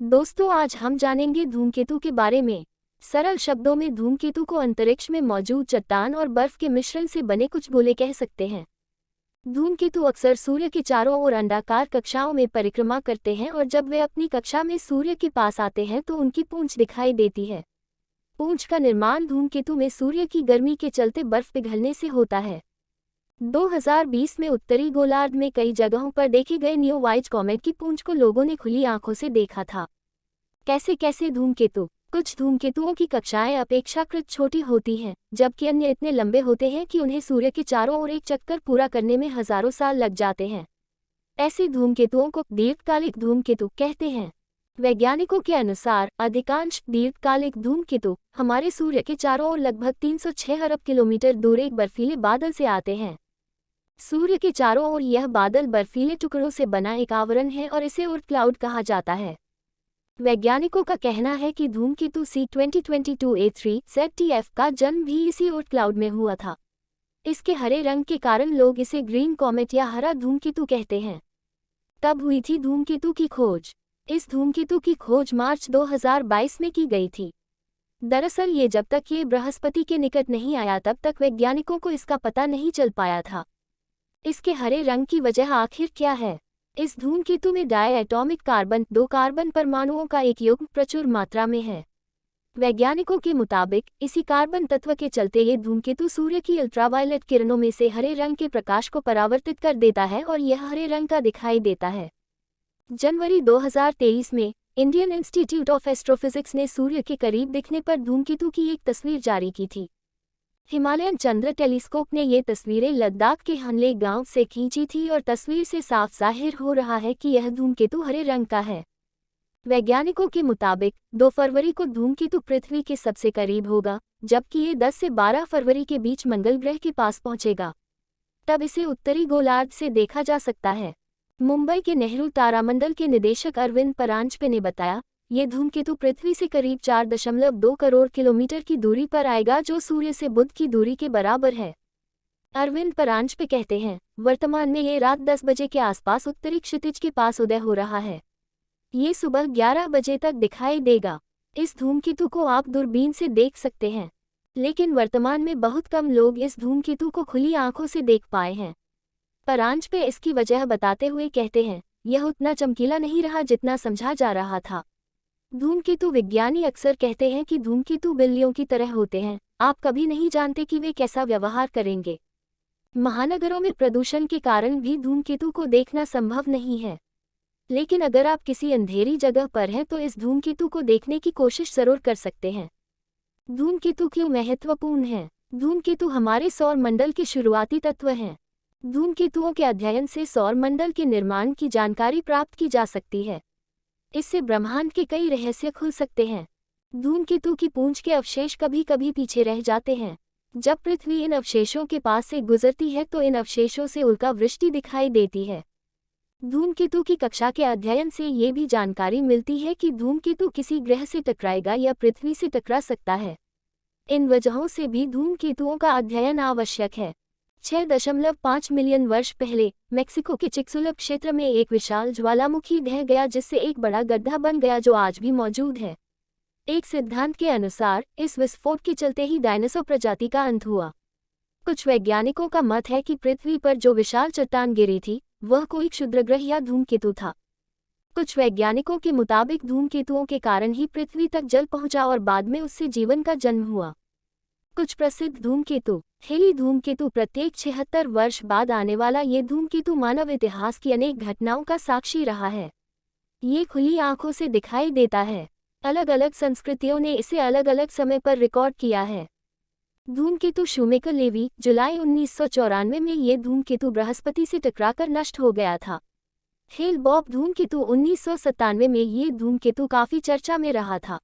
दोस्तों, आज हम जानेंगे धूमकेतु के बारे में। सरल शब्दों में धूमकेतु को अंतरिक्ष में मौजूद चट्टान और बर्फ के मिश्रण से बने कुछ गोले कह सकते हैं। धूमकेतु अक्सर सूर्य के चारों ओर अंडाकार कक्षाओं में परिक्रमा करते हैं और जब वे अपनी कक्षा में सूर्य के पास आते हैं तो उनकी पूंछ दिखाई देती है। पूंछ का निर्माण धूमकेतु में सूर्य की गर्मी के चलते बर्फ पिघलने से होता है। 2020 में उत्तरी गोलार्ध में कई जगहों पर देखे गए न्यू वाइज कॉमेट की पूंछ को लोगों ने खुली आंखों से देखा था। कैसे धूमकेतु। कुछ धूमकेतुओं की कक्षाएं अपेक्षाकृत छोटी होती हैं, जबकि अन्य इतने लंबे होते हैं कि उन्हें सूर्य के चारों ओर एक चक्कर पूरा करने में हजारों साल लग जाते हैं। ऐसे धूमकेतुओं को दीर्घकालिक धूमकेतु कहते हैं। वैज्ञानिकों के अनुसार अधिकांश दीर्घकालिक धूमकेतु हमारे सूर्य के चारों ओर लगभग 306 अरब किलोमीटर दूर एक बर्फीले बादल से आते हैं। सूर्य के चारों ओर यह बादल बर्फीले टुकड़ों से बना एक आवरण है और इसे उर्ट क्लाउड कहा जाता है। वैज्ञानिकों का कहना है कि धूमकेतु C2022A3 ZTF का जन्म भी इसी उर्ट क्लाउड में हुआ था। इसके हरे रंग के कारण लोग इसे ग्रीन कॉमेट या हरा धूमकेतु कहते हैं। तब हुई थी धूमकेतु की खोज। इस धूमकेतु की खोज मार्च 2022 में की गई थी। दरअसल जब तक ये बृहस्पति के निकट नहीं आया तब तक वैज्ञानिकों को इसका पता नहीं चल पाया था। इसके हरे रंग की वजह आखिर क्या है? इस धूमकेतु में डायएटॉमिक कार्बन 2 कार्बन परमाणुओं का एक युग्म प्रचुर मात्रा में है। वैज्ञानिकों के मुताबिक इसी कार्बन तत्व के चलते ये धूमकेतु सूर्य की अल्ट्रावायलेट किरणों में से हरे रंग के प्रकाश को परावर्तित कर देता है और यह हरे रंग का दिखाई देता है। जनवरी 2023 में इंडियन इंस्टीट्यूट ऑफ एस्ट्रोफिजिक्स ने सूर्य के करीब दिखने पर धूमकेतु की एक तस्वीर जारी की थी। हिमालयन चंद्र टेलीस्कोप ने ये तस्वीरें लद्दाख के हनले गांव से खींची थी और तस्वीर से साफ जाहिर हो रहा है कि यह धूमकेतु हरे रंग का है। वैज्ञानिकों के मुताबिक 2 फरवरी को धूमकेतु पृथ्वी के सबसे करीब होगा, जबकि ये 10 से 12 फरवरी के बीच मंगल ग्रह के पास पहुंचेगा। तब इसे उत्तरी गोलार्ध से देखा जा सकता है। मुंबई के नेहरू तारामंडल के निदेशक अरविंद परांजपे ने बताया, ये धूमकेतु पृथ्वी से करीब 4.2 करोड़ किलोमीटर की दूरी पर आएगा, जो सूर्य से बुध की दूरी के बराबर है। अरविंद परांजपे कहते हैं, वर्तमान में ये रात 10 बजे के आसपास उत्तरी क्षितिज के पास उदय हो रहा है। ये सुबह 11 बजे तक दिखाई देगा। इस धूमकेतु को आप दूरबीन से देख सकते हैं, लेकिन वर्तमान में बहुत कम लोग इस धूमकेतु को खुली आंखों से देख पाए हैं। परांजपे इसकी वजह बताते हुए कहते हैं, यह उतना चमकीला नहीं रहा जितना समझा जा रहा था। धूमकेतु विज्ञानी अक्सर कहते हैं कि धूमकेतु बिल्लियों की तरह होते हैं, आप कभी नहीं जानते कि वे कैसा व्यवहार करेंगे। महानगरों में प्रदूषण के कारण भी धूमकेतु को देखना संभव नहीं है, लेकिन अगर आप किसी अंधेरी जगह पर हैं तो इस धूमकेतु को देखने की कोशिश जरूर कर सकते हैं। धूमकेतु क्यों महत्वपूर्ण है? धूमकेतु हमारे सौर मंडल के शुरुआती तत्व हैं। धूमकेतुओं के अध्ययन से सौर मंडल के निर्माण की जानकारी प्राप्त की जा सकती है। इससे ब्रह्मांड के कई रहस्य खुल सकते हैं। धूमकेतु की पूंछ के अवशेष कभी कभी पीछे रह जाते हैं। जब पृथ्वी इन अवशेषों के पास से गुजरती है तो इन अवशेषों से उल्का वृष्टि दिखाई देती है। धूमकेतु की कक्षा के अध्ययन से ये भी जानकारी मिलती है कि धूमकेतु किसी ग्रह से टकराएगा या पृथ्वी से टकरा सकता है। इन वजहों से भी धूमकेतुओं का अध्ययन आवश्यक है। 6.5 मिलियन वर्ष पहले मेक्सिको के चिक्सुलप क्षेत्र में एक विशाल ज्वालामुखी ढह गया, जिससे एक बड़ा गड्ढा बन गया जो आज भी मौजूद है। एक सिद्धांत के अनुसार इस विस्फोट के चलते ही डायनासोर प्रजाति का अंत हुआ। कुछ वैज्ञानिकों का मत है कि पृथ्वी पर जो विशाल चट्टान गिरी थी वह कोई क्षुद्रग्रह या धूमकेतु था। कुछ वैज्ञानिकों के मुताबिक धूमकेतुओं के कारण ही पृथ्वी तक जल पहुंचा और बाद में उससे जीवन का जन्म हुआ। कुछ प्रसिद्ध धूमकेतु। हेली धूमकेतु प्रत्येक 76 वर्ष बाद आने वाला ये धूमकेतु मानव इतिहास की अनेक घटनाओं का साक्षी रहा है। ये खुली आंखों से दिखाई देता है। अलग अलग संस्कृतियों ने इसे अलग अलग समय पर रिकॉर्ड किया है। धूमकेतु शूमेकर लेवी, जुलाई 1994 में ये धूमकेतु बृहस्पति से टकराकर नष्ट हो गया था। हेल बॉब धूमकेतु 1997 में ये धूमकेतु काफी चर्चा में रहा था।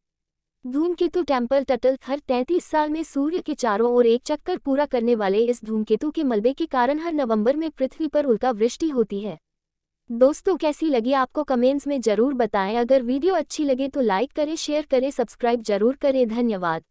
धूमकेतु टेम्पल टटल हर 33 साल में सूर्य के चारों ओर एक चक्कर पूरा करने वाले इस धूमकेतु के मलबे के कारण हर नवंबर में पृथ्वी पर उल्का वृष्टि होती है। दोस्तों, कैसी लगी आपको कमेंट्स में जरूर बताएं। अगर वीडियो अच्छी लगे तो लाइक करें, शेयर करें, सब्सक्राइब जरूर करें। धन्यवाद।